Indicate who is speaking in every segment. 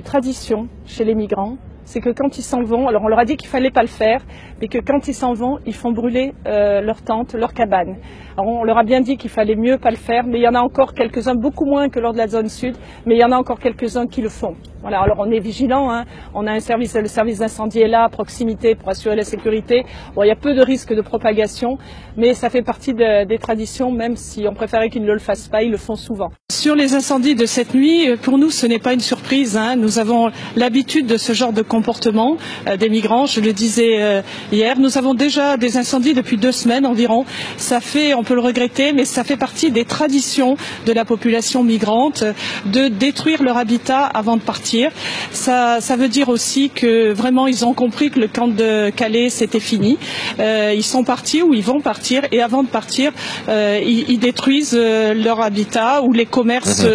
Speaker 1: Tradition chez les migrants, c'est que quand ils s'en vont, alors on leur a dit qu'il fallait pas le faire, mais que quand ils s'en vont, ils font brûler leur tente, leur cabane. Alors on leur a bien dit qu'il fallait mieux pas le faire, mais il y en a encore quelques-uns, beaucoup moins que lors de la zone sud, mais il y en a encore quelques-uns qui le font. Voilà, alors on est vigilant, hein. On a le service d'incendie est là à proximité pour assurer la sécurité. Bon, il y a peu de risques de propagation, mais ça fait partie des traditions, même si on préférait qu'ils ne le fassent pas, ils le font souvent. Sur les incendies de cette nuit, pour nous ce n'est pas une surprise, hein. Nous avons l'habitude de ce genre de comportement des migrants, je le disais hier. Nous avons déjà des incendies depuis 2 semaines environ. Ça fait, on peut le regretter, mais ça fait partie des traditions de la population migrante de détruire leur habitat avant de partir. Ça veut dire aussi que vraiment ils ont compris que le camp de Calais c'était fini. Ils sont partis ou ils vont partir et avant de partir, ils détruisent leur habitat ou les commerces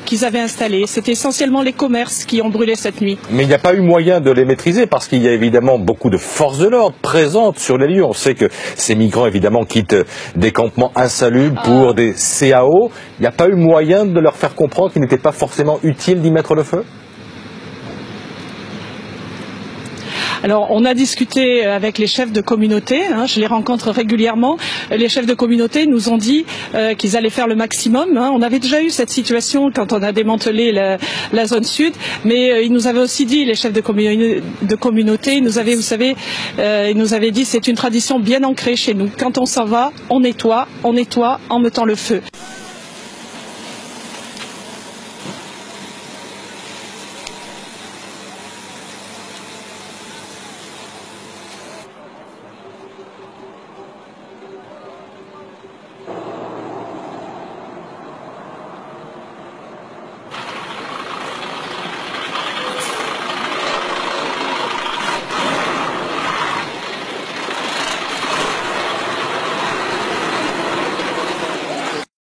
Speaker 1: qu'ils avaient installés. C'est essentiellement les commerces qui ont brûlé cette nuit. Mais
Speaker 2: il n'y a pas eu moyen de les maîtriser parce qu'il y a évidemment beaucoup de forces de l'ordre présentes sur les lieux. On sait que ces migrants évidemment quittent des campements insalubres pour des CAO. Il n'y a pas eu moyen de leur faire comprendre qu'il n'était pas forcément utile d'y mettre le feu ?
Speaker 1: Alors, on a discuté avec les chefs de communauté, hein, je les rencontre régulièrement. Les chefs de communauté nous ont dit qu'ils allaient faire le maximum. Hein. On avait déjà eu cette situation quand on a démantelé la zone sud, mais ils nous avaient aussi dit, les chefs de communauté, ils nous avaient, vous savez, ils nous avaient dit c'est une tradition bien ancrée chez nous. Quand on s'en va, on nettoie en mettant le feu.